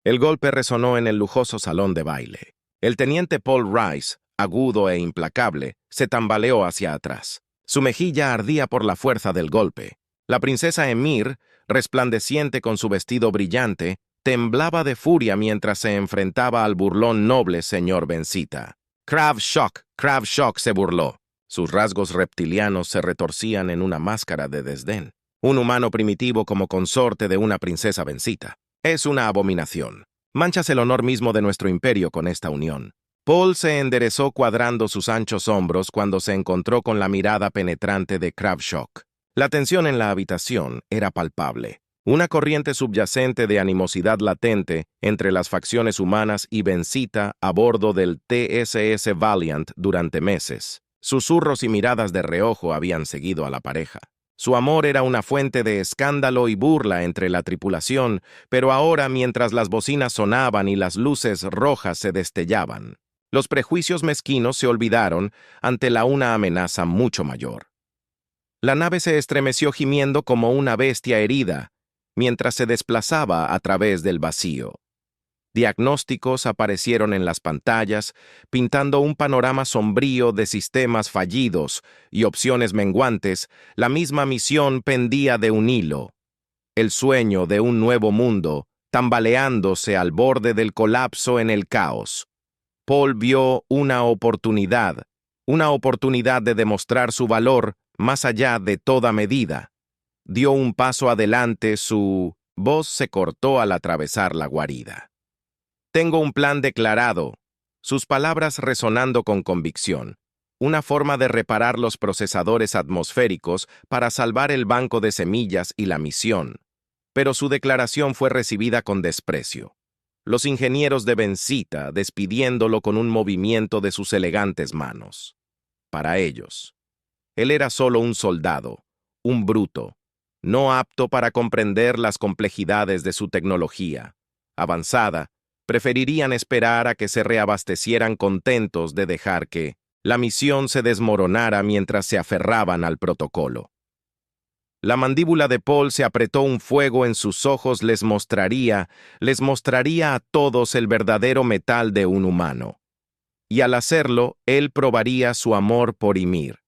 El golpe resonó en el lujoso salón de baile. El teniente Paul Rice, agudo e implacable, se tambaleó hacia atrás. Su mejilla ardía por la fuerza del golpe. La princesa Emir, resplandeciente con su vestido brillante, temblaba de furia mientras se enfrentaba al burlón noble señor Bencita. Krav Shock se burló. Sus rasgos reptilianos se retorcían en una máscara de desdén. Un humano primitivo como consorte de una princesa Bencita. Es una abominación. Manchas el honor mismo de nuestro imperio con esta unión. Paul se enderezó cuadrando sus anchos hombros cuando se encontró con la mirada penetrante de Shock. La tensión en la habitación era palpable. Una corriente subyacente de animosidad latente entre las facciones humanas y Bencita a bordo del TSS Valiant durante meses. Susurros y miradas de reojo habían seguido a la pareja. Su amor era una fuente de escándalo y burla entre la tripulación, pero ahora, mientras las bocinas sonaban y las luces rojas se destellaban, los prejuicios mezquinos se olvidaron ante una amenaza mucho mayor. La nave se estremeció gimiendo como una bestia herida, mientras se desplazaba a través del vacío. Diagnósticos aparecieron en las pantallas, pintando un panorama sombrío de sistemas fallidos y opciones menguantes. La misma misión pendía de un hilo. El sueño de un nuevo mundo, tambaleándose al borde del colapso en el caos. Paul vio una oportunidad de demostrar su valor más allá de toda medida. Dio un paso adelante, su voz se cortó al atravesar la guarida. Tengo un plan declarado, sus palabras resonando con convicción. Una forma de reparar los procesadores atmosféricos para salvar el banco de semillas y la misión. Pero su declaración fue recibida con desprecio. Los ingenieros de Bencita despidiéndolo con un movimiento de sus elegantes manos. Para ellos, él era solo un soldado, un bruto, no apto para comprender las complejidades de su tecnología. Avanzada, preferirían esperar a que se reabastecieran contentos de dejar que la misión se desmoronara mientras se aferraban al protocolo. La mandíbula de Paul se apretó, un fuego en sus ojos les mostraría a todos el verdadero metal de un humano. Y al hacerlo, él probaría su amor por Ymir.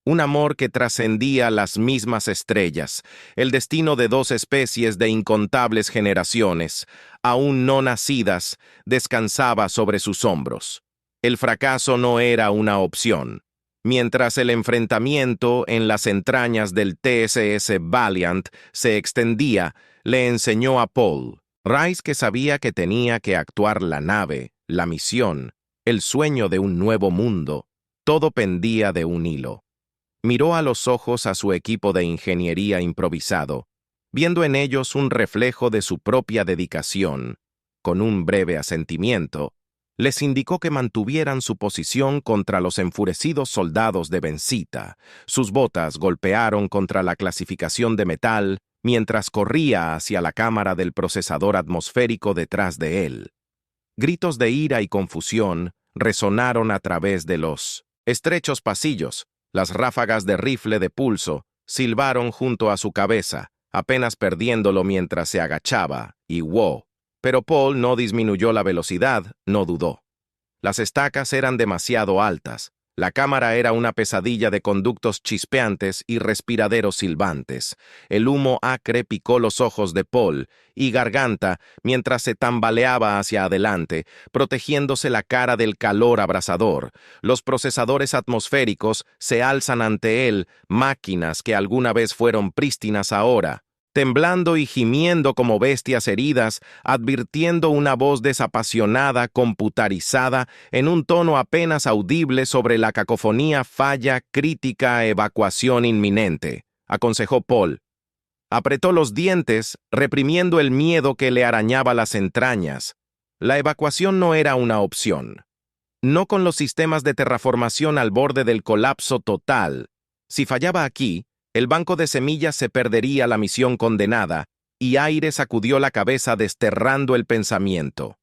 Un amor que trascendía las mismas estrellas, el destino de dos especies de incontables generaciones, aún no nacidas, descansaba sobre sus hombros. El fracaso no era una opción. Mientras el enfrentamiento en las entrañas del TSS Valiant se extendía, le enseñó a Paul, Rice, que sabía que tenía que actuar la nave, la misión, el sueño de un nuevo mundo. Todo pendía de un hilo. Miró a los ojos a su equipo de ingeniería improvisado, viendo en ellos un reflejo de su propia dedicación. Con un breve asentimiento, les indicó que mantuvieran su posición contra los enfurecidos soldados de Bencita. Sus botas golpearon contra la clasificación de metal mientras corría hacia la cámara del procesador atmosférico detrás de él. Gritos de ira y confusión resonaron a través de los estrechos pasillos. Las ráfagas de rifle de pulso silbaron junto a su cabeza, apenas perdiéndolo mientras se agachaba, y wow. Pero Paul no disminuyó la velocidad, no dudó. Las estacas eran demasiado altas. La cámara era una pesadilla de conductos chispeantes y respiraderos silbantes. El humo acre picó los ojos de Paul y garganta mientras se tambaleaba hacia adelante, protegiéndose la cara del calor abrasador. Los procesadores atmosféricos se alzan ante él, máquinas que alguna vez fueron prístinas ahora, temblando y gimiendo como bestias heridas, advirtiendo una voz desapasionada, computarizada, en un tono apenas audible sobre la cacofonía: falla crítica, evacuación inminente, aconsejó Paul. Apretó los dientes, reprimiendo el miedo que le arañaba las entrañas. La evacuación no era una opción. No con los sistemas de terraformación al borde del colapso total. Si fallaba aquí, el banco de semillas se perdería, la misión condenada, y Aire sacudió la cabeza desterrando el pensamiento.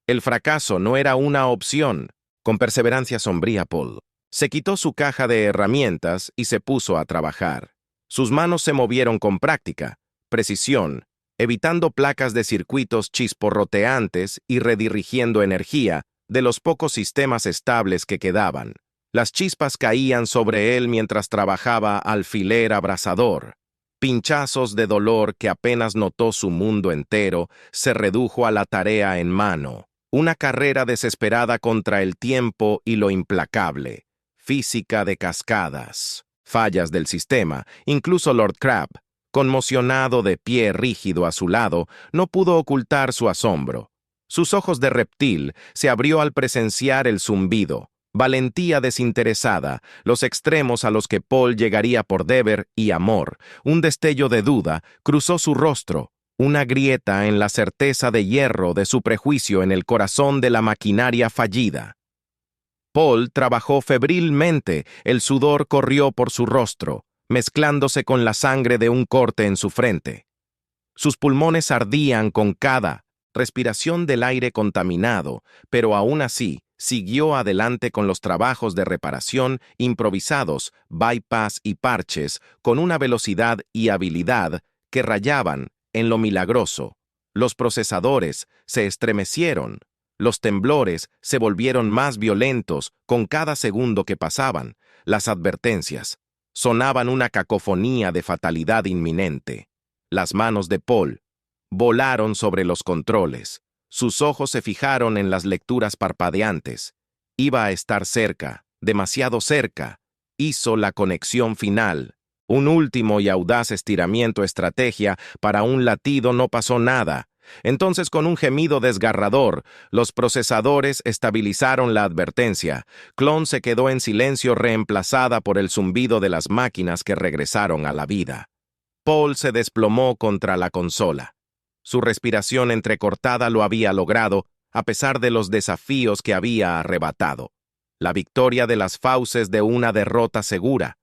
El fracaso no era una opción. Con perseverancia sombría, Paul se quitó su caja de herramientas y se puso a trabajar. Sus manos se movieron con práctica, precisión, evitando placas de circuitos chisporroteantes y redirigiendo energía de los pocos sistemas estables que quedaban. Las chispas caían sobre él mientras trabajaba alfiler abrasador. Pinchazos de dolor que apenas notó su mundo entero se redujo a la tarea en mano. Una carrera desesperada contra el tiempo y lo implacable. Física de cascadas. Fallas del sistema. Incluso Lord Crab, conmocionado de pie rígido a su lado, no pudo ocultar su asombro. Sus ojos de reptil se abrió al presenciar el zumbido. Valentía desinteresada, los extremos a los que Paul llegaría por deber y amor. Un destello de duda cruzó su rostro, una grieta en la certeza de hierro de su prejuicio en el corazón de la maquinaria fallida. Paul trabajó febrilmente, el sudor corrió por su rostro, mezclándose con la sangre de un corte en su frente. Sus pulmones ardían con cada respiración del aire contaminado, pero aún así, siguió adelante con los trabajos de reparación improvisados, bypass y parches, con una velocidad y habilidad que rayaban en lo milagroso. Los procesadores se estremecieron, los temblores se volvieron más violentos con cada segundo que pasaban. Las advertencias sonaban una cacofonía de fatalidad inminente. Las manos de Paul volaron sobre los controles. Sus ojos se fijaron en las lecturas parpadeantes. Iba a estar cerca, demasiado cerca. Hizo la conexión final. Un último y audaz estiramiento estrategia. Para un latido no pasó nada. Entonces, con un gemido desgarrador, los procesadores estabilizaron la advertencia. Clon se quedó en silencio, reemplazada por el zumbido de las máquinas que regresaron a la vida. Paul se desplomó contra la consola. Su respiración entrecortada lo había logrado, a pesar de los desafíos que había arrebatado. La victoria de las fauces de una derrota segura.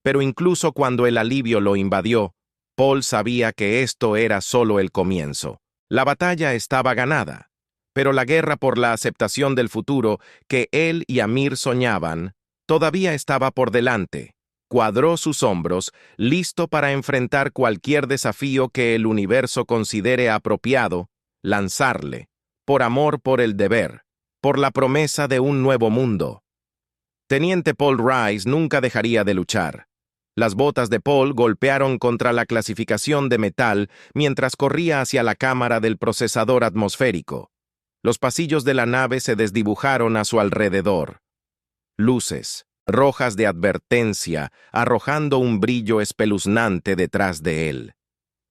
Pero incluso cuando el alivio lo invadió, Paul sabía que esto era solo el comienzo. La batalla estaba ganada, pero la guerra por la aceptación del futuro que él y Amir soñaban todavía estaba por delante. Cuadró sus hombros, listo para enfrentar cualquier desafío que el universo considere apropiado, lanzarle, por amor por el deber, por la promesa de un nuevo mundo. Teniente Paul Rice nunca dejaría de luchar. Las botas de Paul golpearon contra la clasificación de metal mientras corría hacia la cámara del procesador atmosférico. Los pasillos de la nave se desdibujaron a su alrededor. Luces rojas de advertencia, arrojando un brillo espeluznante detrás de él.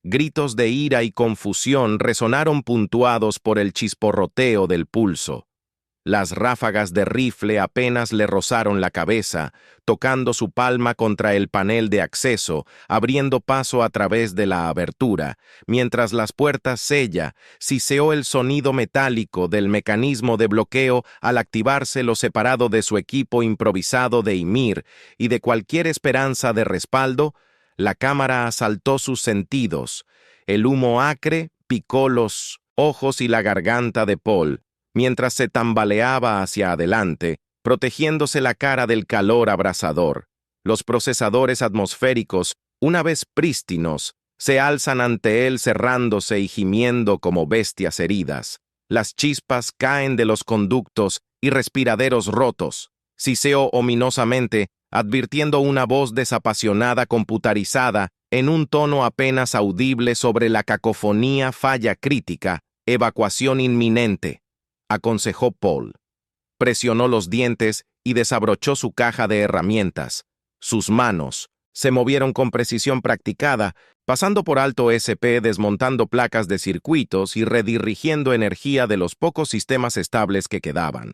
Gritos de ira y confusión resonaron puntuados por el chisporroteo del pulso. Las ráfagas de rifle apenas le rozaron la cabeza, tocando su palma contra el panel de acceso, abriendo paso a través de la abertura, mientras las puertas siseó el sonido metálico del mecanismo de bloqueo al activarse lo separado de su equipo improvisado de Ymir y de cualquier esperanza de respaldo. La cámara asaltó sus sentidos. El humo acre picó los ojos y la garganta de Paul, mientras se tambaleaba hacia adelante, protegiéndose la cara del calor abrasador. Los procesadores atmosféricos, una vez prístinos, se alzan ante él cerrándose y gimiendo como bestias heridas. Las chispas caen de los conductos y respiraderos rotos. Siseó ominosamente, advirtiendo una voz desapasionada computarizada en un tono apenas audible sobre la cacofonía falla crítica, evacuación inminente. Aconsejó Paul. Presionó los dientes y desabrochó su caja de herramientas. Sus manos se movieron con precisión practicada, pasando por alto SP, desmontando placas de circuitos y redirigiendo energía de los pocos sistemas estables que quedaban.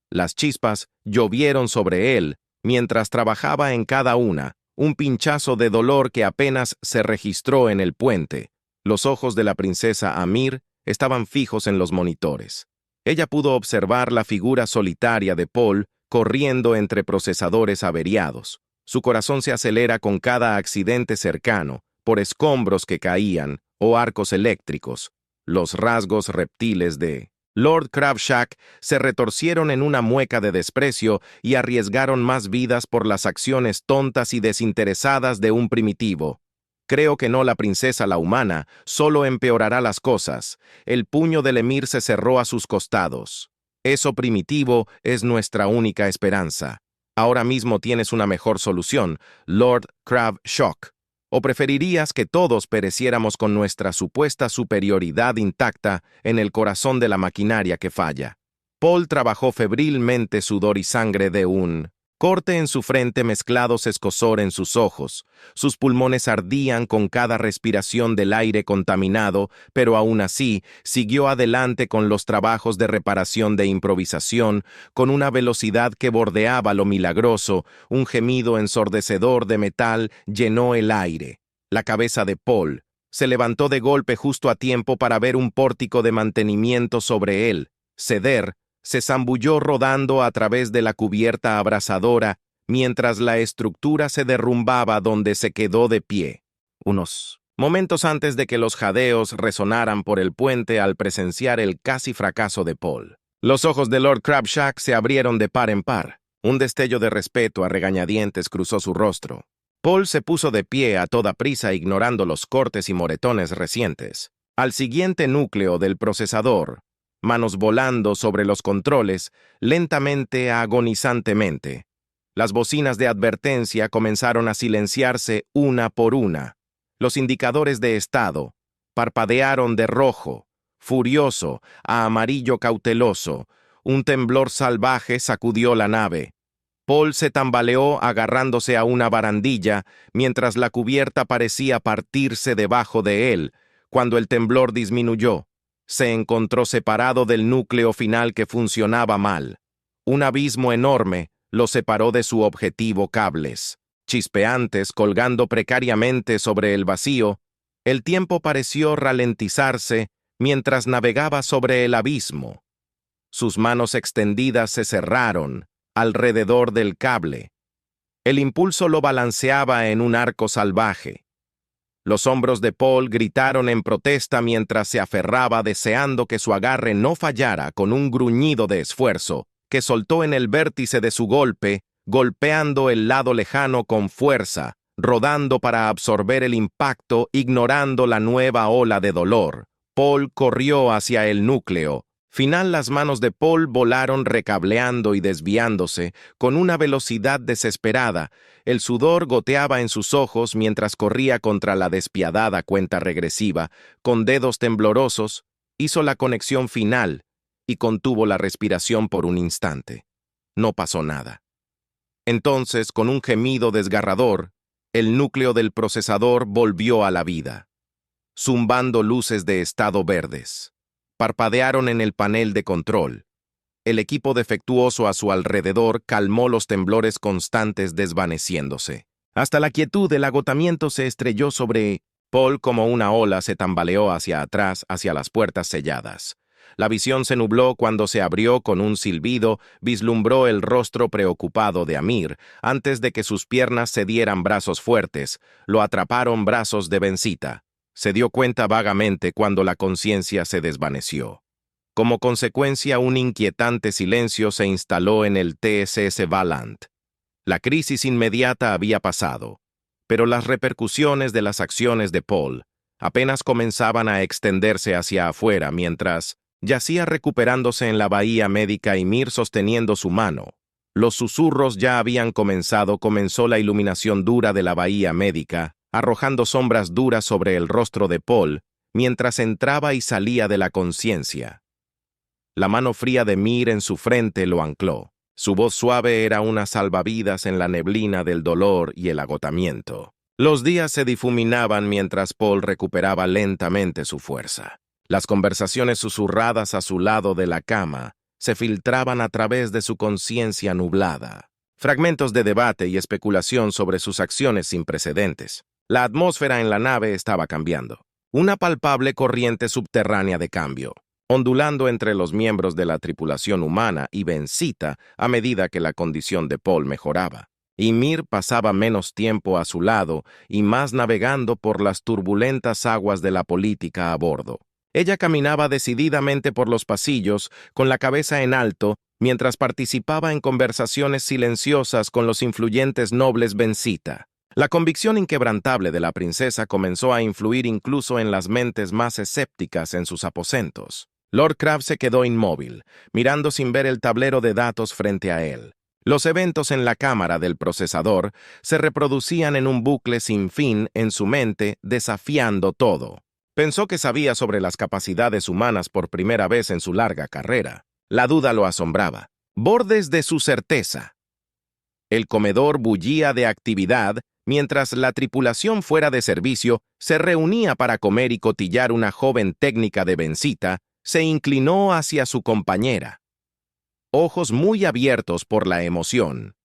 Las chispas llovieron sobre él mientras trabajaba en cada una, un pinchazo de dolor que apenas se registró en el puente. Los ojos de la princesa Amir estaban fijos en los monitores. Ella pudo observar la figura solitaria de Paul corriendo entre procesadores averiados. Su corazón se acelera con cada accidente cercano, por escombros que caían o arcos eléctricos. Los rasgos reptiles de Lord Crabshack se retorcieron en una mueca de desprecio y arriesgaron más vidas por las acciones tontas y desinteresadas de un primitivo. Creo que no, la princesa, la humana, solo empeorará las cosas. El puño del emir se cerró a sus costados. Eso primitivo es nuestra única esperanza. Ahora mismo tienes una mejor solución, Lord Crabshock. ¿O preferirías que todos pereciéramos con nuestra supuesta superioridad intacta en el corazón de la maquinaria que falla? Paul trabajó febrilmente, sudor y sangre de un corte en su frente, mezclados escozor en sus ojos. Sus pulmones ardían con cada respiración del aire contaminado, pero aún así siguió adelante con los trabajos de reparación de improvisación, con una velocidad que bordeaba lo milagroso. Un gemido ensordecedor de metal llenó el aire. La cabeza de Paul se levantó de golpe justo a tiempo para ver un pórtico de mantenimiento sobre él ceder. Se zambulló rodando a través de la cubierta abrasadora, mientras la estructura se derrumbaba, donde se quedó de pie. Unos momentos antes de que los jadeos resonaran por el puente al presenciar el casi fracaso de Paul. Los ojos de Lord Crabshock se abrieron de par en par. Un destello de respeto a regañadientes cruzó su rostro. Paul se puso de pie a toda prisa, ignorando los cortes y moretones recientes. Al siguiente núcleo del procesador, manos volando sobre los controles, lentamente, agonizantemente. Las bocinas de advertencia comenzaron a silenciarse una por una. Los indicadores de estado parpadearon de rojo, furioso, a amarillo cauteloso. Un temblor salvaje sacudió la nave. Paul se tambaleó agarrándose a una barandilla, mientras la cubierta parecía partirse debajo de él. Cuando el temblor disminuyó, se encontró separado del núcleo final que funcionaba mal. Un abismo enorme lo separó de su objetivo, cables chispeantes colgando precariamente sobre el vacío. El tiempo pareció ralentizarse mientras navegaba sobre el abismo. Sus manos extendidas se cerraron alrededor del cable. El impulso lo balanceaba en un arco salvaje. Los hombros de Paul gritaron en protesta mientras se aferraba, deseando que su agarre no fallara. Con un gruñido de esfuerzo, que soltó en el vértice de su golpe, golpeando el lado lejano con fuerza, rodando para absorber el impacto, ignorando la nueva ola de dolor. Paul corrió hacia el núcleo. Final, las manos de Paul volaron recableando y desviándose con una velocidad desesperada. El sudor goteaba en sus ojos mientras corría contra la despiadada cuenta regresiva. Con dedos temblorosos, hizo la conexión final y contuvo la respiración por un instante. No pasó nada. Entonces, con un gemido desgarrador, el núcleo del procesador volvió a la vida, zumbando luces de estado verdes. Parpadearon en el panel de control. El equipo defectuoso a su alrededor calmó los temblores constantes, desvaneciéndose. Hasta la quietud del agotamiento se estrelló sobre Paul como una ola. Se tambaleó hacia atrás, hacia las puertas selladas. La visión se nubló cuando se abrió con un silbido. Vislumbró el rostro preocupado de Amir. Antes de que sus piernas se dieran brazos fuertes, lo atraparon brazos de Benzita. Se dio cuenta vagamente cuando la conciencia se desvaneció. Como consecuencia, un inquietante silencio se instaló en el TSS Valant. La crisis inmediata había pasado, pero las repercusiones de las acciones de Paul apenas comenzaban a extenderse hacia afuera, mientras yacía recuperándose en la bahía médica y Mir sosteniendo su mano. Los susurros ya habían comenzado. Comenzó la iluminación dura de la bahía médica, arrojando sombras duras sobre el rostro de Paul mientras entraba y salía de la conciencia. La mano fría de Mir en su frente lo ancló. Su voz suave era una salvavidas en la neblina del dolor y el agotamiento. Los días se difuminaban mientras Paul recuperaba lentamente su fuerza. Las conversaciones susurradas a su lado de la cama se filtraban a través de su conciencia nublada. Fragmentos de debate y especulación sobre sus acciones sin precedentes. La atmósfera en la nave estaba cambiando. Una palpable corriente subterránea de cambio, ondulando entre los miembros de la tripulación humana y Benzita a medida que la condición de Paul mejoraba. Y Mir pasaba menos tiempo a su lado y más navegando por las turbulentas aguas de la política a bordo. Ella caminaba decididamente por los pasillos, con la cabeza en alto, mientras participaba en conversaciones silenciosas con los influyentes nobles Benzita. La convicción inquebrantable de la princesa comenzó a influir incluso en las mentes más escépticas en sus aposentos. Lord Crabbe se quedó inmóvil, mirando sin ver el tablero de datos frente a él. Los eventos en la cámara del procesador se reproducían en un bucle sin fin en su mente, desafiando todo. Pensó que sabía sobre las capacidades humanas por primera vez en su larga carrera. La duda lo asombraba. Bordes de su certeza. El comedor bullía de actividad mientras la tripulación fuera de servicio se reunía para comer y cotillar. Una joven técnica de Bensita se inclinó hacia su compañera, ojos muy abiertos por la emoción.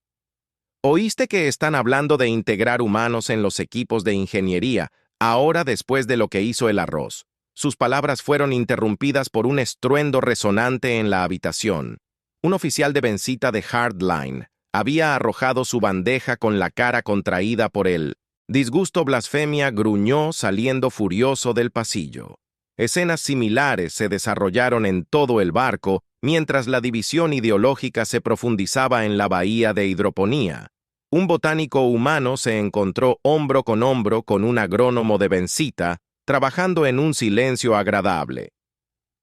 ¿Oíste que están hablando de integrar humanos en los equipos de ingeniería, ahora después de lo que hizo el arroz? Sus palabras fueron interrumpidas por un estruendo resonante en la habitación. Un oficial de Bensita de Hardline había arrojado su bandeja con la cara contraída por el disgusto. Blasfemia gruñó saliendo furioso del pasillo. Escenas similares se desarrollaron en todo el barco mientras la división ideológica se profundizaba en la bahía de hidroponía. Un botánico humano se encontró hombro con un agrónomo de Bensita, trabajando en un silencio agradable.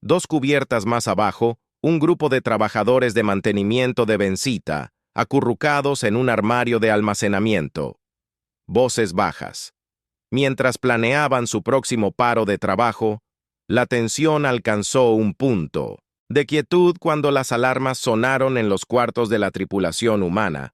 2 cubiertas más abajo, un grupo de trabajadores de mantenimiento de Bensita, acurrucados en un armario de almacenamiento. Voces bajas. Mientras planeaban su próximo paro de trabajo, la tensión alcanzó un punto de quietud cuando las alarmas sonaron en los cuartos de la tripulación humana.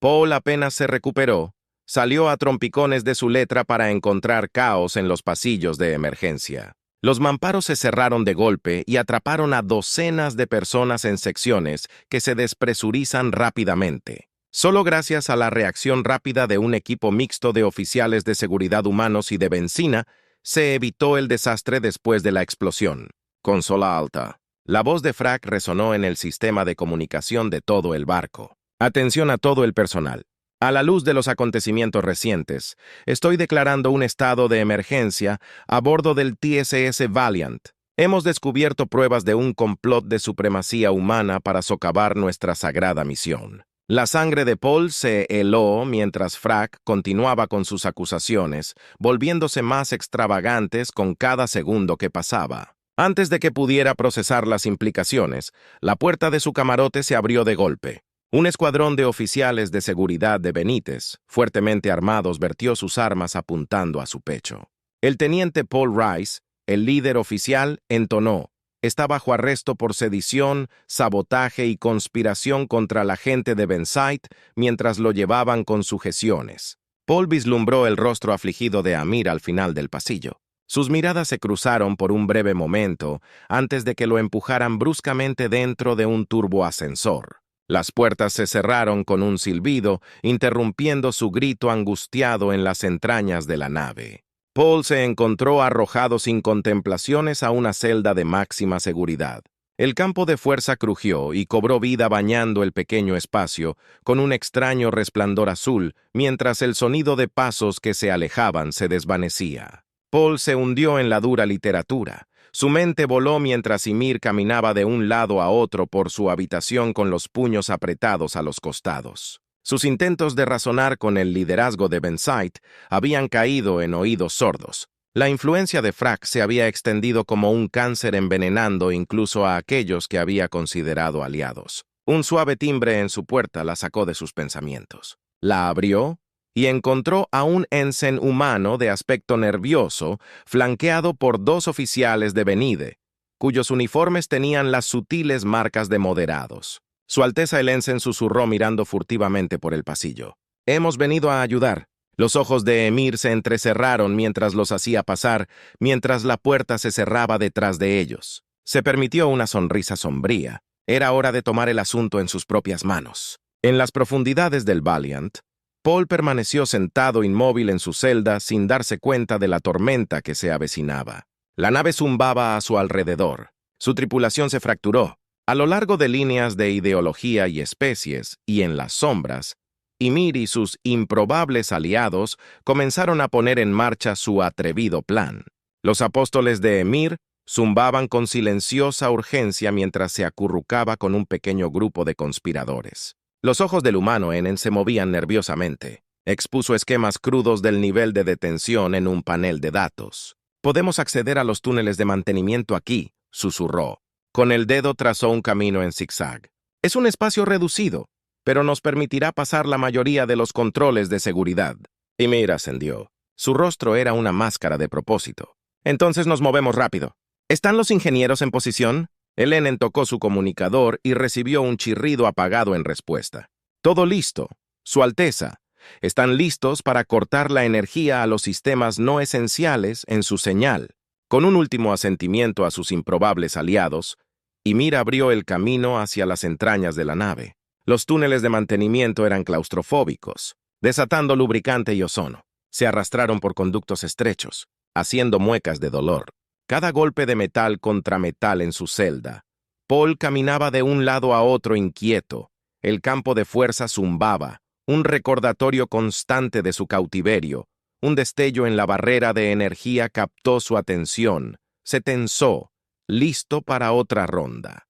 Paul apenas se recuperó, salió a trompicones de su letra para encontrar caos en los pasillos de emergencia. Los mamparos se cerraron de golpe y atraparon a docenas de personas en secciones que se despresurizan rápidamente. Solo gracias a la reacción rápida de un equipo mixto de oficiales de seguridad humanos y de benzina, se evitó el desastre después de la explosión. Consola alta. La voz de Frack resonó en el sistema de comunicación de todo el barco. Atención a todo el personal. A la luz de los acontecimientos recientes, estoy declarando un estado de emergencia a bordo del TSS Valiant. Hemos descubierto pruebas de un complot de supremacía humana para socavar nuestra sagrada misión. La sangre de Paul se heló mientras Frack continuaba con sus acusaciones, volviéndose más extravagantes con cada segundo que pasaba. Antes de que pudiera procesar las implicaciones, la puerta de su camarote se abrió de golpe. Un escuadrón de oficiales de seguridad de Benítez, fuertemente armados, vertió sus armas apuntando a su pecho. El teniente Paul Rice, el líder oficial, entonó: está bajo arresto por sedición, sabotaje y conspiración contra la gente de Bensite mientras lo llevaban con sujeciones. Paul vislumbró el rostro afligido de Amir al final del pasillo. Sus miradas se cruzaron por un breve momento antes de que lo empujaran bruscamente dentro de un turboascensor. Las puertas se cerraron con un silbido, interrumpiendo su grito angustiado en las entrañas de la nave. Paul se encontró arrojado sin contemplaciones a una celda de máxima seguridad. El campo de fuerza crujió y cobró vida bañando el pequeño espacio con un extraño resplandor azul, mientras el sonido de pasos que se alejaban se desvanecía. Paul se hundió en la dura literatura. Su mente voló mientras Ymir caminaba de un lado a otro por su habitación con los puños apretados a los costados. Sus intentos de razonar con el liderazgo de Bensite habían caído en oídos sordos. La influencia de Frack se había extendido como un cáncer, envenenando incluso a aquellos que había considerado aliados. Un suave timbre en su puerta la sacó de sus pensamientos. La abrió y encontró a un ensign humano de aspecto nervioso, flanqueado por 2 oficiales de Benide, cuyos uniformes tenían las sutiles marcas de moderados. Su Alteza el ensign susurró mirando furtivamente por el pasillo: hemos venido a ayudar. Los ojos de Ymir se entrecerraron mientras los hacía pasar, mientras la puerta se cerraba detrás de ellos. Se permitió una sonrisa sombría. Era hora de tomar el asunto en sus propias manos. En las profundidades del Valiant, Paul permaneció sentado inmóvil en su celda sin darse cuenta de la tormenta que se avecinaba. La nave zumbaba a su alrededor. Su tripulación se fracturó. A lo largo de líneas de ideología y especies, y en las sombras, Ymir y sus improbables aliados comenzaron a poner en marcha su atrevido plan. Los apóstoles de Ymir zumbaban con silenciosa urgencia mientras se acurrucaba con un pequeño grupo de conspiradores. Los ojos del humano Enen se movían nerviosamente. Expuso esquemas crudos del nivel de detención en un panel de datos. Podemos acceder a los túneles de mantenimiento aquí, susurró. Con el dedo trazó un camino en zigzag. Es un espacio reducido, pero nos permitirá pasar la mayoría de los controles de seguridad. Ymir ascendió. Su rostro era una máscara de propósito. Entonces nos movemos rápido. ¿Están los ingenieros en posición? Elenen tocó su comunicador y recibió un chirrido apagado en respuesta. Todo listo. Su Alteza. Están listos para cortar la energía a los sistemas no esenciales en su señal. Con un último asentimiento a sus improbables aliados, Ymir abrió el camino hacia las entrañas de la nave. Los túneles de mantenimiento eran claustrofóbicos, desatando lubricante y ozono. Se arrastraron por conductos estrechos, haciendo muecas de dolor. Cada golpe de metal contra metal en su celda. Paul caminaba de un lado a otro inquieto. El campo de fuerza zumbaba, un recordatorio constante de su cautiverio. Un destello en la barrera de energía captó su atención. Se tensó, listo para otra ronda.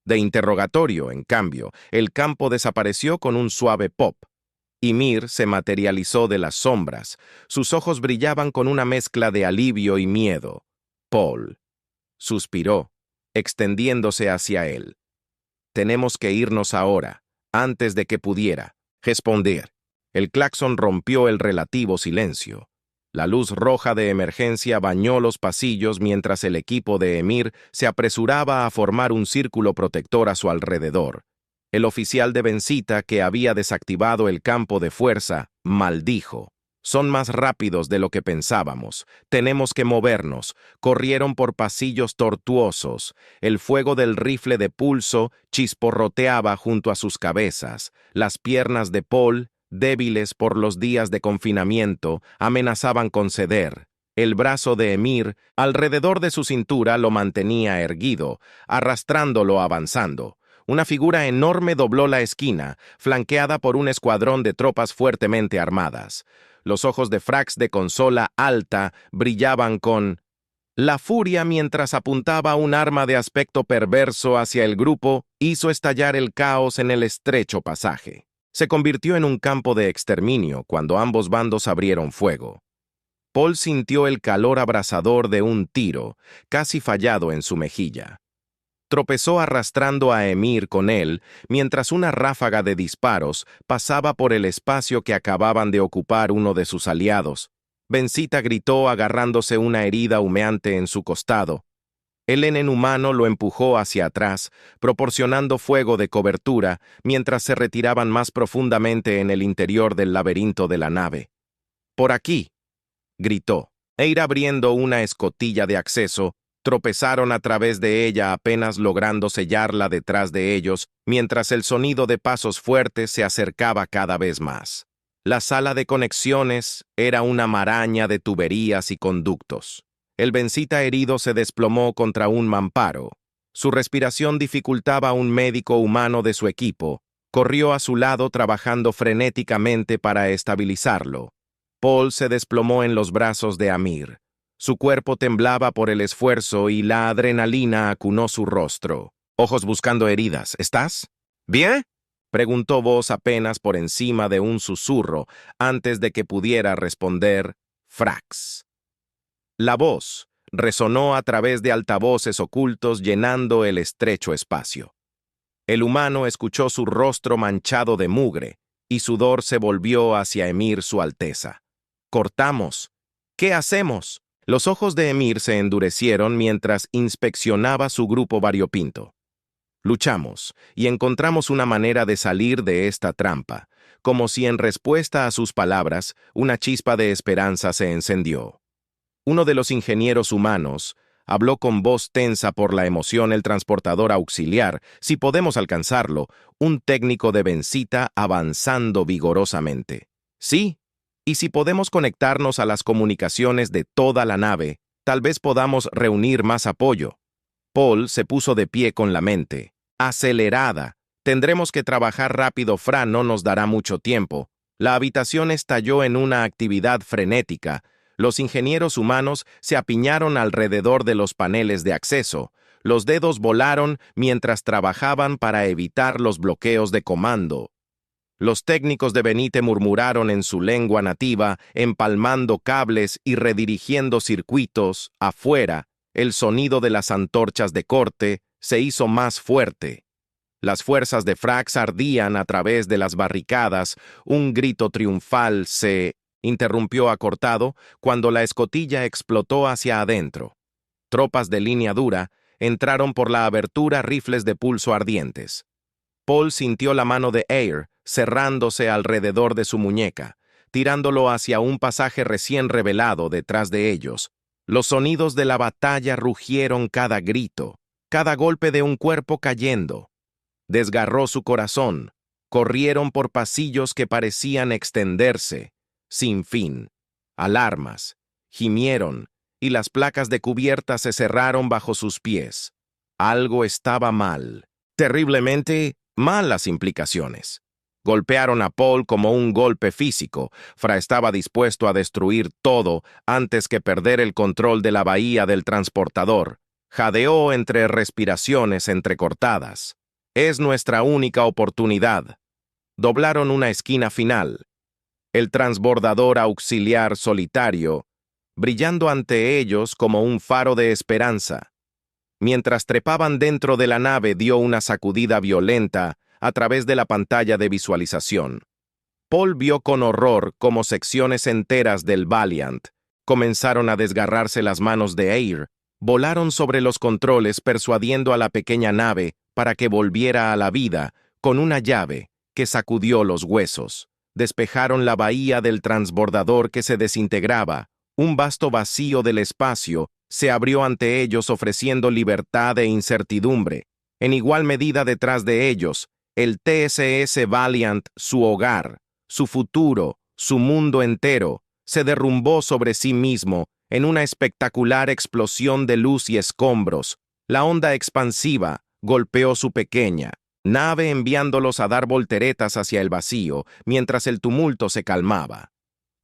De interrogatorio, en cambio, el campo desapareció con un suave pop. Ymir se materializó de las sombras. Sus ojos brillaban con una mezcla de alivio y miedo. Paul suspiró, extendiéndose hacia él. Tenemos que irnos ahora, antes de que pudiera responder. El claxon rompió el relativo silencio. La luz roja de emergencia bañó los pasillos mientras el equipo de Ymir se apresuraba a formar un círculo protector a su alrededor. El oficial de Benzita, que había desactivado el campo de fuerza, maldijo. Son más rápidos de lo que pensábamos. Tenemos que movernos. Corrieron por pasillos tortuosos. El fuego del rifle de pulso chisporroteaba junto a sus cabezas. Las piernas de Paul, débiles por los días de confinamiento, amenazaban con ceder. El brazo de Ymir, alrededor de su cintura, lo mantenía erguido, arrastrándolo avanzando. Una figura enorme dobló la esquina, flanqueada por un escuadrón de tropas fuertemente armadas. Los ojos de Frax de consola alta brillaban con la furia mientras apuntaba un arma de aspecto perverso hacia el grupo, hizo estallar el caos en el estrecho pasaje. Se convirtió en un campo de exterminio cuando ambos bandos abrieron fuego. Paul sintió el calor abrasador de un tiro, casi fallado en su mejilla. Tropezó arrastrando a Ymir con él, mientras una ráfaga de disparos pasaba por el espacio que acababan de ocupar uno de sus aliados. Benzita gritó agarrándose una herida humeante en su costado. El Elenen humano lo empujó hacia atrás, proporcionando fuego de cobertura, mientras se retiraban más profundamente en el interior del laberinto de la nave. «¡Por aquí!», gritó, e ir abriendo una escotilla de acceso. Tropezaron a través de ella apenas logrando sellarla detrás de ellos, mientras el sonido de pasos fuertes se acercaba cada vez más. La sala de conexiones era una maraña de tuberías y conductos. El Benzita herido se desplomó contra un mamparo. Su respiración dificultaba a un médico humano de su equipo. Corrió a su lado trabajando frenéticamente para estabilizarlo. Paul se desplomó en los brazos de Ymir. Su cuerpo temblaba por el esfuerzo y la adrenalina acunó su rostro. Ojos buscando heridas. ¿Estás bien?, preguntó voz apenas por encima de un susurro antes de que pudiera responder Frax. La voz resonó a través de altavoces ocultos llenando el estrecho espacio. El humano escuchó su rostro manchado de mugre y sudor se volvió hacia Ymir su Alteza. «Cortamos. ¿Qué hacemos?». Los ojos de Ymir se endurecieron mientras inspeccionaba su grupo variopinto. «Luchamos y encontramos una manera de salir de esta trampa», como si en respuesta a sus palabras, una chispa de esperanza se encendió. Uno de los ingenieros humanos habló con voz tensa por la emoción el transportador auxiliar, si podemos alcanzarlo, un técnico de Benzita avanzando vigorosamente. «Sí. Y si podemos conectarnos a las comunicaciones de toda la nave, tal vez podamos reunir más apoyo». Paul se puso de pie con la mente acelerada. «Tendremos que trabajar rápido, Fra no nos dará mucho tiempo». La habitación estalló en una actividad frenética. Los ingenieros humanos se apiñaron alrededor de los paneles de acceso. Los dedos volaron mientras trabajaban para evitar los bloqueos de comando. Los técnicos de Benite murmuraron en su lengua nativa, empalmando cables y redirigiendo circuitos. Afuera, el sonido de las antorchas de corte se hizo más fuerte. Las fuerzas de Frax ardían a través de las barricadas. Un grito triunfal se interrumpió acortado cuando la escotilla explotó hacia adentro. Tropas de línea dura entraron por la abertura, rifles de pulso ardientes. Paul sintió la mano de Air cerrándose alrededor de su muñeca, tirándolo hacia un pasaje recién revelado detrás de ellos. Los sonidos de la batalla rugieron cada grito, cada golpe de un cuerpo cayendo. Desgarró su corazón. Corrieron por pasillos que parecían extenderse, sin fin. Alarmas, gimieron, y las placas de cubierta se cerraron bajo sus pies. Algo estaba mal. Terriblemente mal las implicaciones. Golpearon a Paul como un golpe físico. Fra estaba dispuesto a destruir todo antes que perder el control de la bahía del transportador. Jadeó entre respiraciones entrecortadas. Es nuestra única oportunidad. Doblaron una esquina final. El transbordador auxiliar solitario, brillando ante ellos como un faro de esperanza. Mientras trepaban dentro de la nave, dio una sacudida violenta a través de la pantalla de visualización. Paul vio con horror cómo secciones enteras del Valiant comenzaron a desgarrarse las manos de Air, volaron sobre los controles persuadiendo a la pequeña nave para que volviera a la vida con una llave que sacudió los huesos. Despejaron la bahía del transbordador que se desintegraba. Un vasto vacío del espacio se abrió ante ellos ofreciendo libertad e incertidumbre. En igual medida detrás de ellos, el TSS Valiant, su hogar, su futuro, su mundo entero, se derrumbó sobre sí mismo en una espectacular explosión de luz y escombros. La onda expansiva golpeó su pequeña nave enviándolos a dar volteretas hacia el vacío mientras el tumulto se calmaba.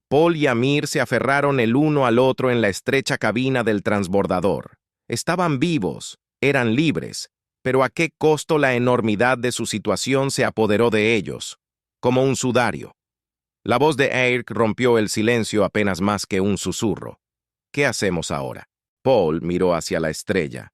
Paul y Amir se aferraron el uno al otro en la estrecha cabina del transbordador. Estaban vivos, eran libres, pero a qué costo la enormidad de su situación se apoderó de ellos, como un sudario. La voz de Air rompió el silencio apenas más que un susurro. ¿Qué hacemos ahora? Paul miró hacia la estrella.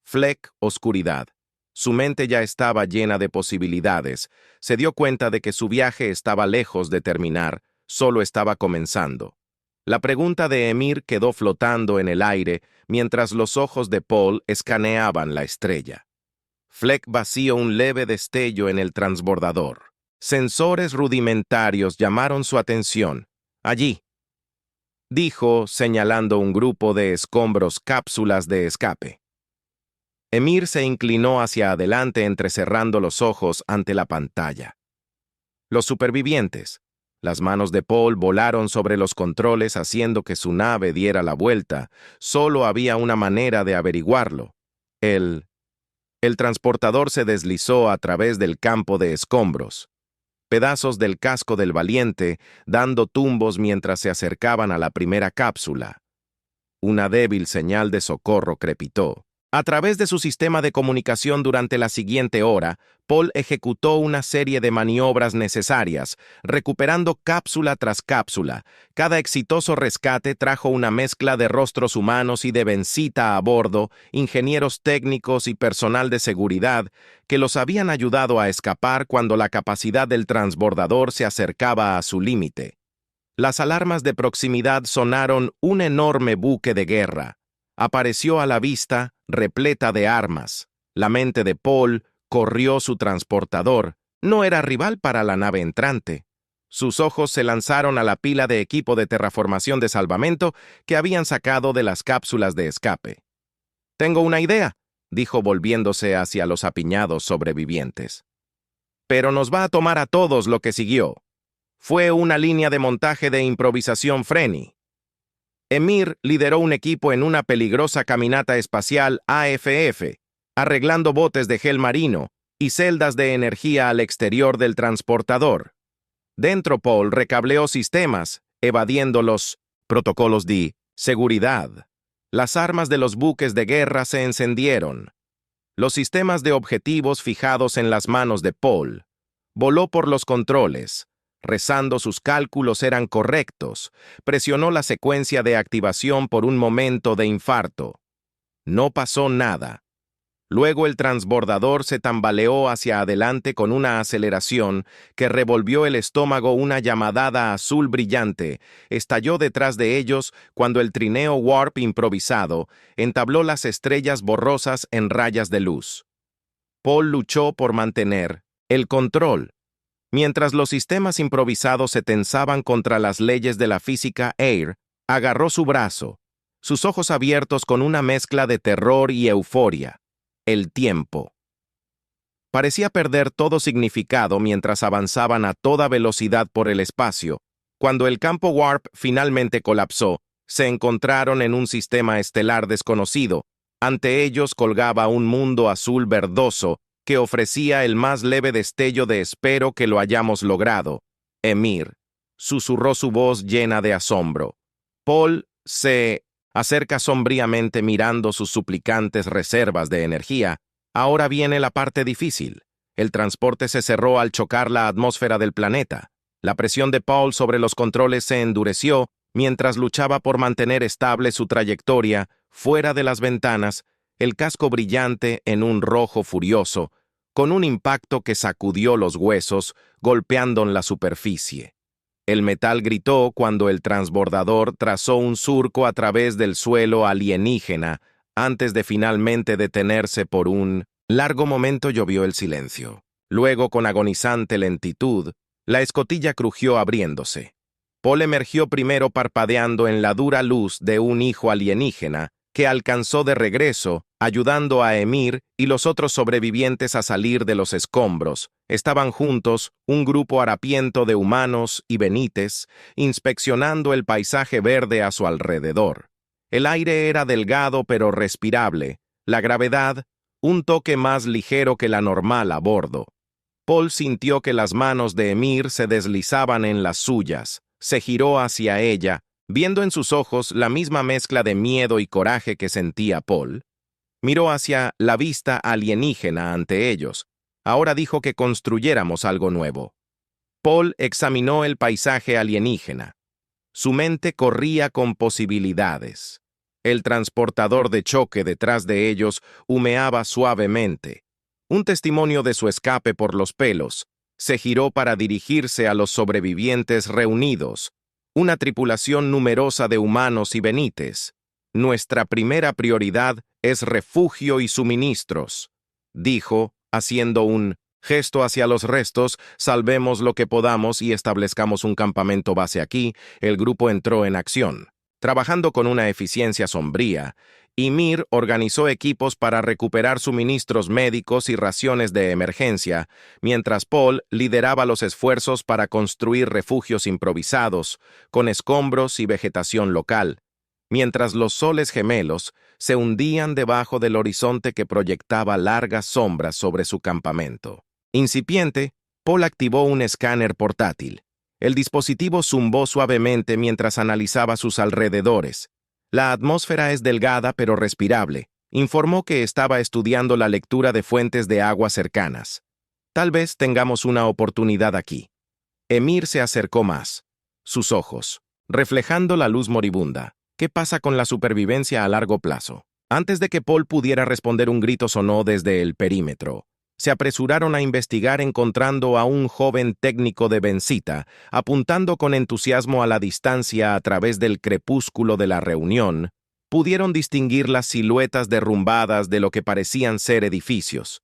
Fleck, oscuridad. Su mente ya estaba llena de posibilidades. Se dio cuenta de que su viaje estaba lejos de terminar, solo estaba comenzando. La pregunta de Emir quedó flotando en el aire mientras los ojos de Paul escaneaban la estrella. Fleck vació un leve destello en el transbordador. Sensores rudimentarios llamaron su atención. Allí, dijo, señalando un grupo de escombros, cápsulas de escape. Emir se inclinó hacia adelante entrecerrando los ojos ante la pantalla. Los supervivientes. Las manos de Paul volaron sobre los controles haciendo que su nave diera la vuelta. Solo había una manera de averiguarlo. El transportador se deslizó a través del campo de escombros. Pedazos del casco del valiente dando tumbos mientras se acercaban a la primera cápsula. Una débil señal de socorro crepitó. A través de su sistema de comunicación durante la siguiente hora, Paul ejecutó una serie de maniobras necesarias, recuperando cápsula tras cápsula. Cada exitoso rescate trajo una mezcla de rostros humanos y de Bensita a bordo, ingenieros técnicos y personal de seguridad que los habían ayudado a escapar cuando la capacidad del transbordador se acercaba a su límite. Las alarmas de proximidad sonaron. Un enorme buque de guerra apareció a la vista, repleta de armas. La mente de Paul corrió su transportador. No era rival para la nave entrante. Sus ojos se lanzaron a la pila de equipo de terraformación de salvamento que habían sacado de las cápsulas de escape. «Tengo una idea», dijo volviéndose hacia los apiñados sobrevivientes. «Pero nos va a tomar a todos lo que siguió. Fue una línea de montaje de improvisación Freni. Emir lideró un equipo en una peligrosa caminata espacial AFF, arreglando botes de gel marino y celdas de energía al exterior del transportador. Dentro Paul recableó sistemas, evadiendo los protocolos de seguridad. Las armas de los buques de guerra se encendieron. Los sistemas de objetivos fijados en las manos de Paul. Voló por los controles. Rezando sus cálculos eran correctos. Presionó la secuencia de activación por un momento de infarto. No pasó nada. Luego el transbordador se tambaleó hacia adelante con una aceleración que revolvió el estómago. Una llamadada azul brillante estalló detrás de ellos cuando el trineo Warp improvisado entabló las estrellas borrosas en rayas de luz. Paul luchó por mantener el control. Mientras los sistemas improvisados se tensaban contra las leyes de la física, Air agarró su brazo, sus ojos abiertos con una mezcla de terror y euforia. El tiempo. Parecía perder todo significado mientras avanzaban a toda velocidad por el espacio. Cuando el campo Warp finalmente colapsó, se encontraron en un sistema estelar desconocido. Ante ellos colgaba un mundo azul verdoso que ofrecía el más leve destello de espero que lo hayamos logrado. Emir, susurró su voz llena de asombro. Paul se acerca sombríamente mirando sus suplicantes reservas de energía. Ahora viene la parte difícil. El transporte se cerró al chocar la atmósfera del planeta. La presión de Paul sobre los controles se endureció mientras luchaba por mantener estable su trayectoria fuera de las ventanas, el casco brillante en un rojo furioso, con un impacto que sacudió los huesos, golpeando en la superficie. El metal gritó cuando el transbordador trazó un surco a través del suelo alienígena, antes de finalmente detenerse por un largo momento. Llovió el silencio. Luego, con agonizante lentitud, la escotilla crujió abriéndose. Paul emergió primero parpadeando en la dura luz de un hijo alienígena que alcanzó de regreso, ayudando a Emir y los otros sobrevivientes a salir de los escombros. Estaban juntos, un grupo harapiento de humanos y benites, inspeccionando el paisaje verde a su alrededor. El aire era delgado pero respirable, la gravedad, un toque más ligero que la normal a bordo. Paul sintió que las manos de Emir se deslizaban en las suyas. Se giró hacia ella, viendo en sus ojos la misma mezcla de miedo y coraje que sentía Paul. Miró hacia la vista alienígena ante ellos. Ahora dijo que construyéramos algo nuevo. Paul examinó el paisaje alienígena. Su mente corría con posibilidades. El transportador de choque detrás de ellos humeaba suavemente. Un testimonio de su escape por los pelos. Se giró para dirigirse a los sobrevivientes reunidos, una tripulación numerosa de humanos y benites. Nuestra primera prioridad es refugio y suministros, dijo, haciendo un gesto hacia los restos. Salvemos lo que podamos y establezcamos un campamento base aquí. El grupo entró en acción. Trabajando con una eficiencia sombría, Ymir organizó equipos para recuperar suministros médicos y raciones de emergencia, mientras Paul lideraba los esfuerzos para construir refugios improvisados, con escombros y vegetación local, mientras los soles gemelos se hundían debajo del horizonte que proyectaba largas sombras sobre su campamento. Incipiente, Paul activó un escáner portátil. El dispositivo zumbó suavemente mientras analizaba sus alrededores. La atmósfera es delgada pero respirable. Informó que estaba estudiando la lectura de fuentes de agua cercanas. Tal vez tengamos una oportunidad aquí. Emir se acercó más. Sus ojos, reflejando la luz moribunda. ¿Qué pasa con la supervivencia a largo plazo? Antes de que Paul pudiera responder, un grito sonó desde el perímetro. Se apresuraron a investigar, encontrando a un joven técnico de Bensita, apuntando con entusiasmo a la distancia a través del crepúsculo de la reunión. Pudieron distinguir las siluetas derrumbadas de lo que parecían ser edificios.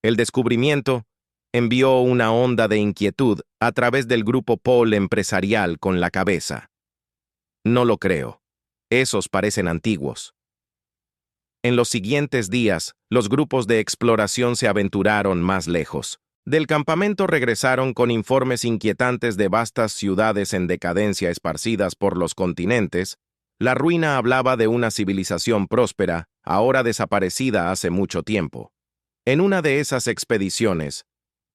El descubrimiento envió una onda de inquietud a través del grupo Paul empresarial con la cabeza. No lo creo. Esos parecen antiguos. En los siguientes días, los grupos de exploración se aventuraron más lejos. Del campamento regresaron con informes inquietantes de vastas ciudades en decadencia esparcidas por los continentes. La ruina hablaba de una civilización próspera, ahora desaparecida hace mucho tiempo. En una de esas expediciones,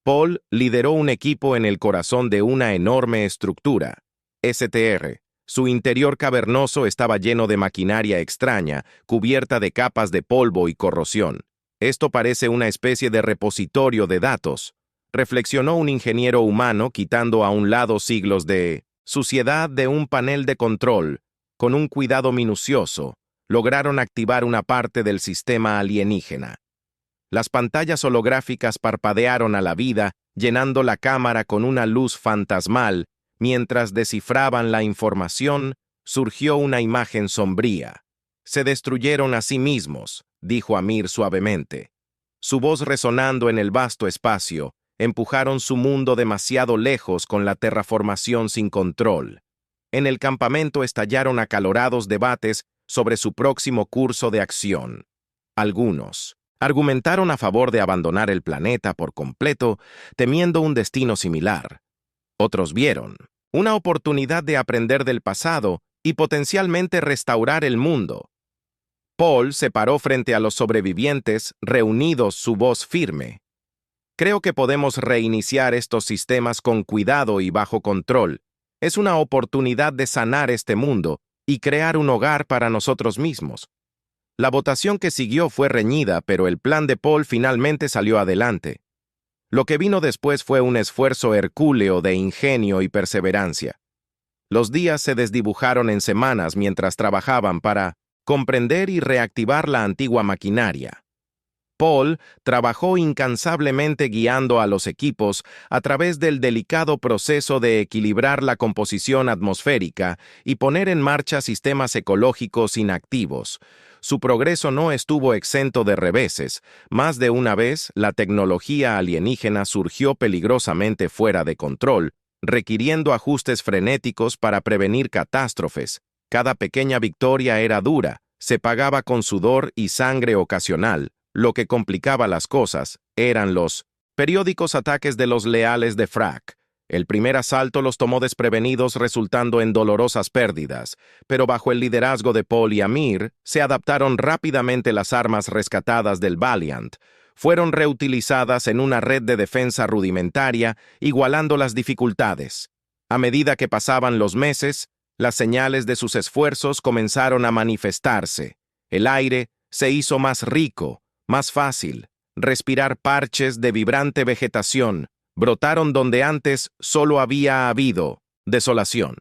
Paul lideró un equipo en el corazón de una enorme estructura, STR. Su interior cavernoso estaba lleno de maquinaria extraña, cubierta de capas de polvo y corrosión. Esto parece una especie de repositorio de datos. reflexionó un ingeniero humano quitando a un lado siglos de suciedad de un panel de control. Con un cuidado minucioso, lograron activar una parte del sistema alienígena. Las pantallas holográficas parpadearon a la vida, llenando la cámara con una luz fantasmal. Mientras descifraban la información, surgió una imagen sombría. «Se destruyeron a sí mismos», dijo Amir suavemente. Su voz resonando en el vasto espacio, empujaron su mundo demasiado lejos con la terraformación sin control. En el campamento estallaron acalorados debates sobre su próximo curso de acción. Algunos argumentaron a favor de abandonar el planeta por completo, temiendo un destino similar. Otros vieron una oportunidad de aprender del pasado y potencialmente restaurar el mundo. Paul se paró frente a los sobrevivientes, reunidos, su voz firme. «Creo que podemos reiniciar estos sistemas con cuidado y bajo control. Es una oportunidad de sanar este mundo y crear un hogar para nosotros mismos». La votación que siguió fue reñida, pero el plan de Paul finalmente salió adelante. Lo que vino después fue un esfuerzo hercúleo de ingenio y perseverancia. Los días se desdibujaron en semanas mientras trabajaban para comprender y reactivar la antigua maquinaria. Paul trabajó incansablemente guiando a los equipos a través del delicado proceso de equilibrar la composición atmosférica y poner en marcha sistemas ecológicos inactivos. Su progreso no estuvo exento de reveses. Más de una vez, la tecnología alienígena surgió peligrosamente fuera de control, requiriendo ajustes frenéticos para prevenir catástrofes. Cada pequeña victoria era dura, se pagaba con sudor y sangre ocasional. Lo que complicaba las cosas eran los periódicos ataques de los leales de Frak. El primer asalto los tomó desprevenidos, resultando en dolorosas pérdidas, pero bajo el liderazgo de Paul y Amir, se adaptaron rápidamente las armas rescatadas del Valiant. Fueron reutilizadas en una red de defensa rudimentaria, igualando las dificultades. A medida que pasaban los meses, las señales de sus esfuerzos comenzaron a manifestarse. El aire se hizo más rico, más fácil. Respirar parches de vibrante vegetación brotaron donde antes solo había habido desolación.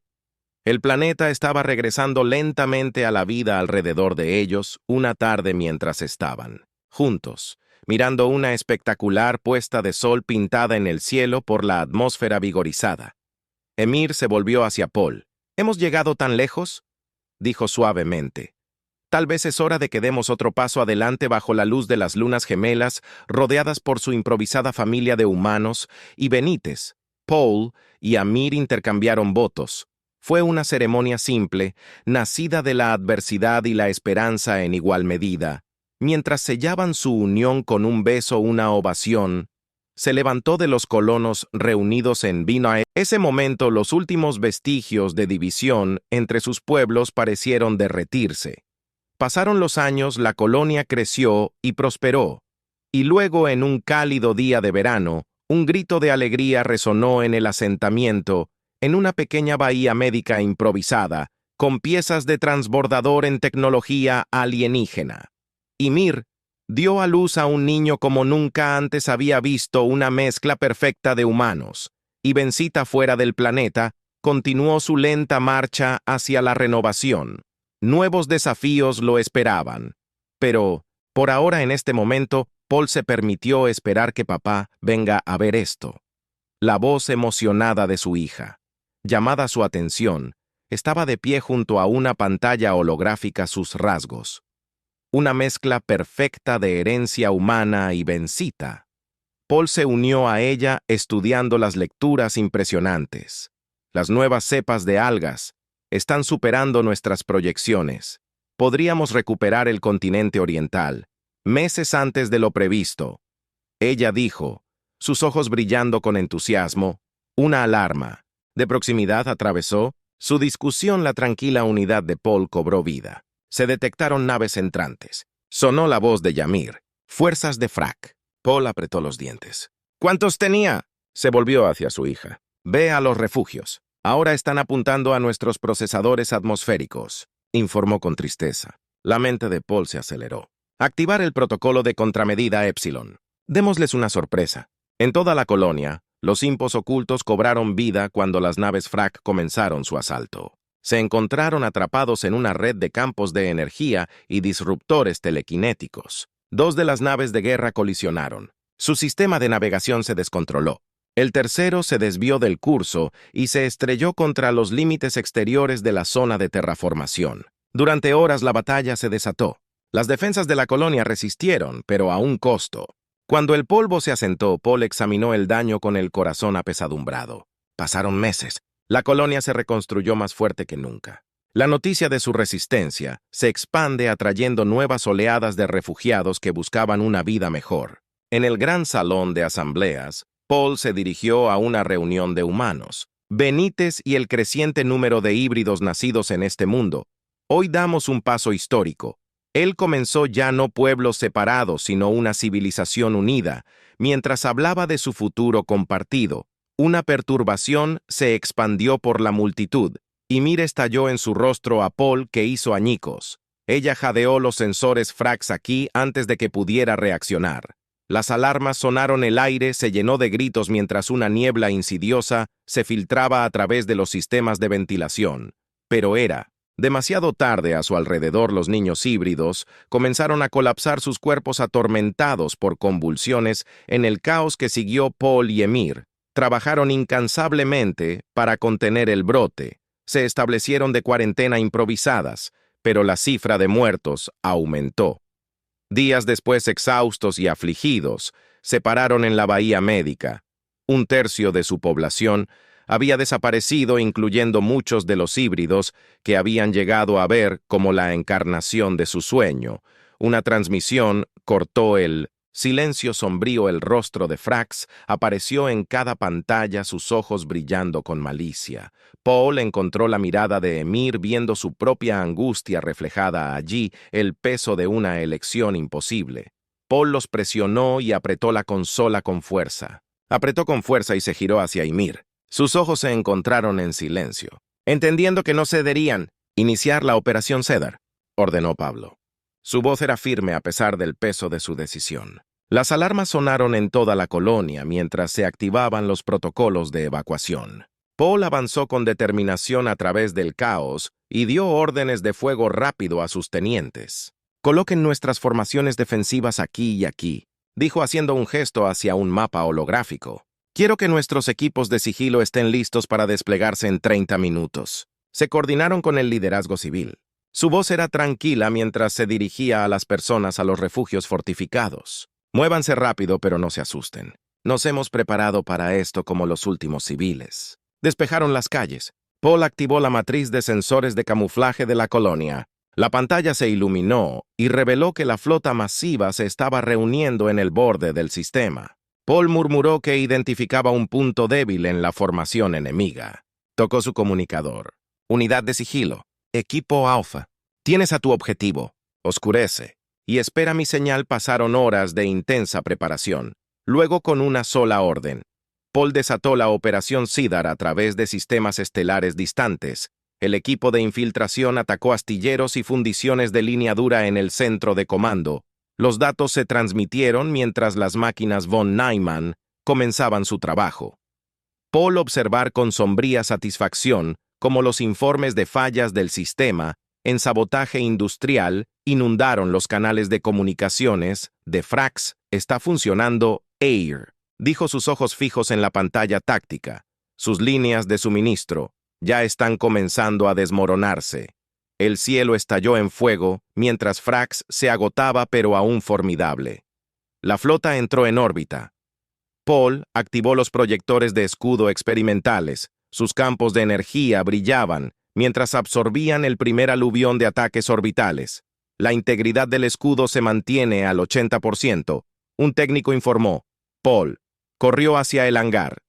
El planeta estaba regresando lentamente a la vida alrededor de ellos una tarde mientras estaban juntos, mirando una espectacular puesta de sol pintada en el cielo por la atmósfera vigorizada. Emir se volvió hacia Paul. «¿Hemos llegado tan lejos?», dijo suavemente. «Tal vez es hora de que demos otro paso adelante bajo la luz de las lunas gemelas, rodeadas por su improvisada familia de humanos y Benítez». Paul y Amir intercambiaron votos. Fue una ceremonia simple, nacida de la adversidad y la esperanza en igual medida. Mientras sellaban su unión con un beso, una ovación se levantó de los colonos reunidos en Vinae. Ese momento, los últimos vestigios de división entre sus pueblos parecieron derretirse. Pasaron los años, la colonia creció y prosperó. Y luego, en un cálido día de verano, un grito de alegría resonó en el asentamiento, en una pequeña bahía médica improvisada, con piezas de transbordador en tecnología alienígena. Ymir dio a luz a un niño como nunca antes había visto, una mezcla perfecta de humanos, y Benzita, fuera del planeta, continuó su lenta marcha hacia la renovación. Nuevos desafíos lo esperaban. Pero, por ahora, en este momento, Paul se permitió esperar que papá venga a ver esto. La voz emocionada de su hija, llamada su atención, estaba de pie junto a una pantalla holográfica. Sus rasgos, una mezcla perfecta de herencia humana y Benzita. Paul se unió a ella estudiando las lecturas impresionantes. Las nuevas cepas de algas están superando nuestras proyecciones. Podríamos recuperar el continente oriental meses antes de lo previsto. Ella dijo, sus ojos brillando con entusiasmo. Una alarma de proximidad atravesó su discusión. La tranquila unidad de Paul cobró vida. Se detectaron naves entrantes. Sonó la voz de Ymir. «Fuerzas de Frak». Paul apretó los dientes. «¿Cuántos tenía?». Se volvió hacia su hija. «Ve a los refugios. Ahora están apuntando a nuestros procesadores atmosféricos», informó con tristeza. La mente de Paul se aceleró. «Activar el protocolo de contramedida Epsilon. Démosles una sorpresa». En toda la colonia, los impos ocultos cobraron vida cuando las naves Frak comenzaron su asalto. Se encontraron atrapados en una red de campos de energía y disruptores telequinéticos. Dos de las naves de guerra colisionaron. Su sistema de navegación se descontroló. El tercero se desvió del curso y se estrelló contra los límites exteriores de la zona de terraformación. Durante horas la batalla se desató. Las defensas de la colonia resistieron, pero a un costo. Cuando el polvo se asentó, Paul examinó el daño con el corazón apesadumbrado. Pasaron meses. La colonia se reconstruyó más fuerte que nunca. La noticia de su resistencia se expande atrayendo nuevas oleadas de refugiados que buscaban una vida mejor. En el gran salón de asambleas, Paul se dirigió a una reunión de humanos. Benítez y el creciente número de híbridos nacidos en este mundo. Hoy damos un paso histórico. Él comenzó ya no pueblos separados, sino una civilización unida. Mientras hablaba de su futuro compartido, una perturbación se expandió por la multitud, y Mir estalló en su rostro a Paul, que hizo añicos. Ella jadeó los sensores Frax aquí antes de que pudiera reaccionar. Las alarmas sonaron, el aire se llenó de gritos mientras una niebla insidiosa se filtraba a través de los sistemas de ventilación. Pero era demasiado tarde. A su alrededor, los niños híbridos comenzaron a colapsar, sus cuerpos atormentados por convulsiones. En el caos que siguió, Paul y Emir trabajaron incansablemente para contener el brote. Se establecieron de cuarentena improvisadas, pero la cifra de muertos aumentó. Días después, exhaustos y afligidos, se pararon en la bahía médica. Un tercio de su población había desaparecido, incluyendo muchos de los híbridos que habían llegado a ver como la encarnación de su sueño. Una transmisión cortó el silencio sombrío. El rostro de Frax apareció en cada pantalla, sus ojos brillando con malicia. Paul encontró la mirada de Emir, viendo su propia angustia reflejada allí, el peso de una elección imposible. Paul los presionó y apretó la consola con fuerza. Apretó con fuerza y se giró hacia Emir. Sus ojos se encontraron en silencio. Entendiendo que no cederían, iniciar la operación Cedar, ordenó Pablo. Su voz era firme a pesar del peso de su decisión. Las alarmas sonaron en toda la colonia mientras se activaban los protocolos de evacuación. Paul avanzó con determinación a través del caos y dio órdenes de fuego rápido a sus tenientes. «Coloquen nuestras formaciones defensivas aquí y aquí», dijo haciendo un gesto hacia un mapa holográfico. «Quiero que nuestros equipos de sigilo estén listos para desplegarse en 30 minutos». Se coordinaron con el liderazgo civil. Su voz era tranquila mientras se dirigía a las personas a los refugios fortificados. «Muévanse rápido, pero no se asusten. Nos hemos preparado para esto como los últimos civiles». Despejaron las calles. Paul activó la matriz de sensores de camuflaje de la colonia. La pantalla se iluminó y reveló que la flota masiva se estaba reuniendo en el borde del sistema. Paul murmuró que identificaba un punto débil en la formación enemiga. Tocó su comunicador. «Unidad de sigilo. Equipo Alpha. Tienes a tu objetivo. Oscurece. Y espera mi señal». Pasaron horas de intensa preparación. Luego, con una sola orden, Paul desató la operación Cedar a través de sistemas estelares distantes. El equipo de infiltración atacó astilleros y fundiciones de línea dura en el centro de comando. Los datos se transmitieron mientras las máquinas von Neumann comenzaban su trabajo. Paul observar con sombría satisfacción cómo los informes de fallas del sistema en sabotaje industrial inundaron los canales de comunicaciones de Frax. «Está funcionando, Air», dijo, sus ojos fijos en la pantalla táctica. «Sus líneas de suministro ya están comenzando a desmoronarse». El cielo estalló en fuego mientras Frax se agotaba, pero aún formidable. La flota entró en órbita. Paul activó los proyectores de escudo experimentales. Sus campos de energía brillaban mientras absorbían el primer aluvión de ataques orbitales. «La integridad del escudo se mantiene al 80%, un técnico informó. Paul corrió hacia el hangar.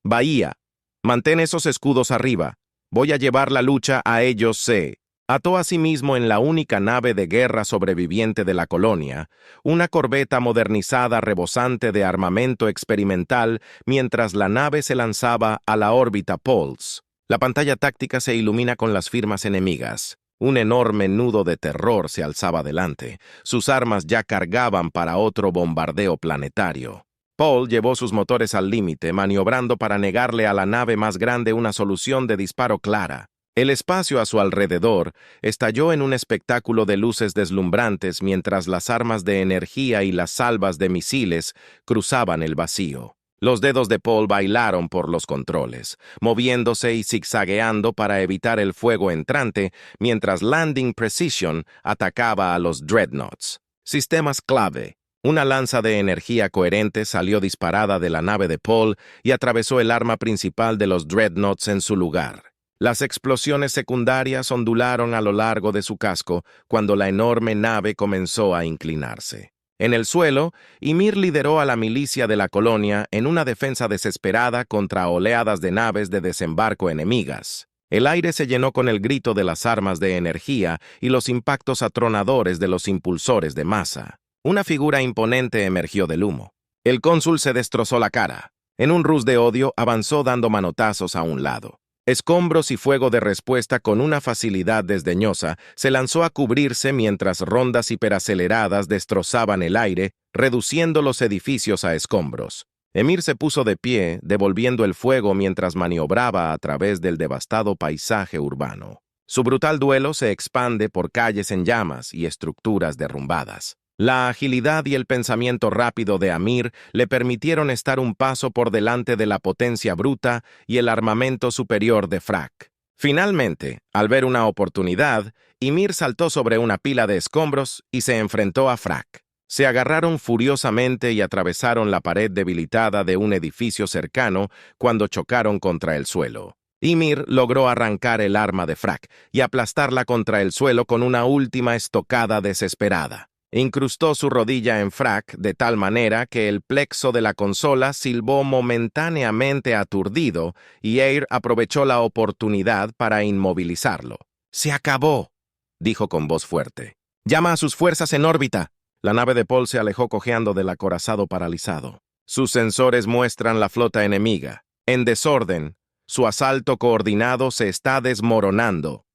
«Bahía, mantén esos escudos arriba. Voy a llevar la lucha a ellos». Se ató a sí mismo en la única nave de guerra sobreviviente de la colonia, una corbeta modernizada rebosante de armamento experimental, mientras la nave se lanzaba a la órbita Pulse. La pantalla táctica se ilumina con las firmas enemigas. Un enorme nudo de terror se alzaba delante. Sus armas ya cargaban para otro bombardeo planetario. Paul llevó sus motores al límite, maniobrando para negarle a la nave más grande una solución de disparo clara. El espacio a su alrededor estalló en un espectáculo de luces deslumbrantes mientras las armas de energía y las salvas de misiles cruzaban el vacío. Los dedos de Paul bailaron por los controles, moviéndose y zigzagueando para evitar el fuego entrante mientras Landing Precision atacaba a los Dreadnoughts. Sistemas clave. Una lanza de energía coherente salió disparada de la nave de Paul y atravesó el arma principal de los Dreadnoughts en su lugar. Las explosiones secundarias ondularon a lo largo de su casco cuando la enorme nave comenzó a inclinarse. En el suelo, Ymir lideró a la milicia de la colonia en una defensa desesperada contra oleadas de naves de desembarco enemigas. El aire se llenó con el grito de las armas de energía y los impactos atronadores de los impulsores de masa. Una figura imponente emergió del humo. El cónsul se destrozó la cara. En un rus de odio, avanzó dando manotazos a un lado. Escombros y fuego de respuesta con una facilidad desdeñosa se lanzó a cubrirse mientras rondas hiperaceleradas destrozaban el aire, reduciendo los edificios a escombros. Ymir se puso de pie, devolviendo el fuego mientras maniobraba a través del devastado paisaje urbano. Su brutal duelo se expande por calles en llamas y estructuras derrumbadas. La agilidad y el pensamiento rápido de Ymir le permitieron estar un paso por delante de la potencia bruta y el armamento superior de Frak. Finalmente, al ver una oportunidad, Ymir saltó sobre una pila de escombros y se enfrentó a Frak. Se agarraron furiosamente y atravesaron la pared debilitada de un edificio cercano cuando chocaron contra el suelo. Ymir logró arrancar el arma de Frak y aplastarla contra el suelo con una última estocada desesperada. Incrustó su rodilla en Frak de tal manera que el plexo de la consola silbó momentáneamente aturdido y Eir aprovechó la oportunidad para inmovilizarlo. «Se acabó», dijo con voz fuerte. «Llama a sus fuerzas en órbita». La nave de Paul se alejó cojeando del acorazado paralizado. Sus sensores muestran la flota enemiga. En desorden, su asalto coordinado se está desmoronando.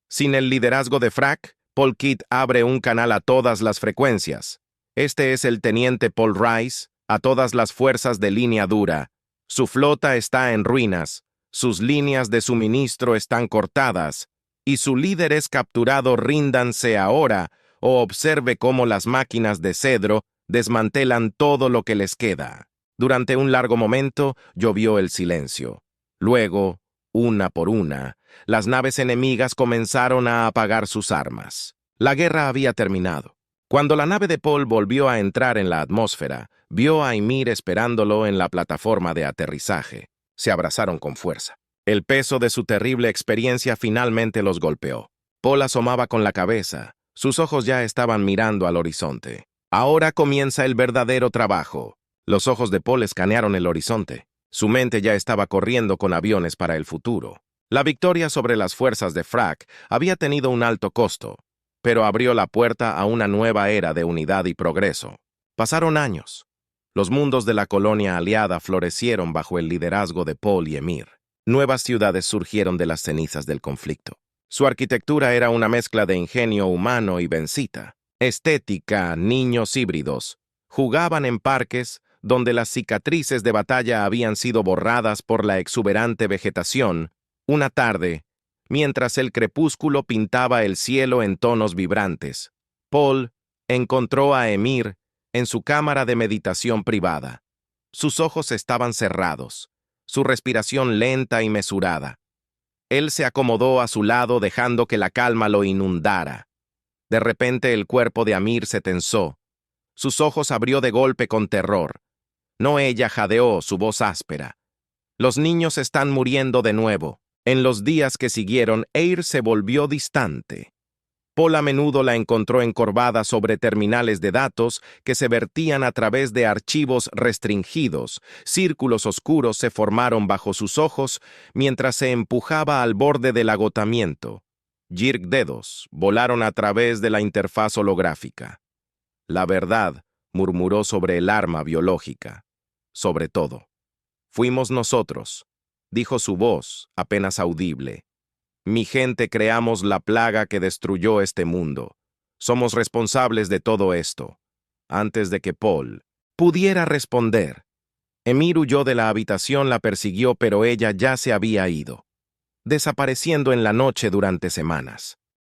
Sin el liderazgo de Frak, Paul Kidd abre un canal a todas las frecuencias. Este es el teniente Paul Rice, a todas las fuerzas de línea dura. Su flota está en ruinas, sus líneas de suministro están cortadas, y su líder es capturado. Ríndanse ahora, o observe cómo las máquinas de cedro desmantelan todo lo que les queda. Durante un largo momento llovió el silencio. Luego, una por una, las naves enemigas comenzaron a apagar sus armas. La guerra había terminado. Cuando la nave de Paul volvió a entrar en la atmósfera, vio a Ymir esperándolo en la plataforma de aterrizaje. Se abrazaron con fuerza. El peso de su terrible experiencia finalmente los golpeó. Paul asomaba con la cabeza. Sus ojos ya estaban mirando al horizonte. Ahora comienza el verdadero trabajo. Los ojos de Paul escanearon el horizonte. Su mente ya estaba corriendo con aviones para el futuro. La victoria sobre las fuerzas de Frak había tenido un alto costo, pero abrió la puerta a una nueva era de unidad y progreso. Pasaron años. Los mundos de la colonia aliada florecieron bajo el liderazgo de Paul y Ymir. Nuevas ciudades surgieron de las cenizas del conflicto. Su arquitectura era una mezcla de ingenio humano y bensita. Estética, niños híbridos. Jugaban en parques donde las cicatrices de batalla habían sido borradas por la exuberante vegetación. Una tarde, mientras el crepúsculo pintaba el cielo en tonos vibrantes, Paul encontró a Ymir en su cámara de meditación privada. Sus ojos estaban cerrados, su respiración lenta y mesurada. Él se acomodó a su lado dejando que la calma lo inundara. De repente el cuerpo de Ymir se tensó. Sus ojos abrió de golpe con terror. No, ella jadeó, su voz áspera. Los niños están muriendo de nuevo. En los días que siguieron, Eir se volvió distante. Paul a menudo la encontró encorvada sobre terminales de datos que se vertían a través de archivos restringidos. Círculos oscuros se formaron bajo sus ojos mientras se empujaba al borde del agotamiento. Dedos volaron a través de la interfaz holográfica. La verdad murmuró sobre el arma biológica. Sobre todo. Fuimos nosotros, dijo su voz, apenas audible. Mi gente creamos la plaga que destruyó este mundo. Somos responsables de todo esto. Antes de que Paul, pudiera responder. Emir huyó de la habitación, la persiguió, pero ella ya se había ido, desapareciendo en la noche durante semanas.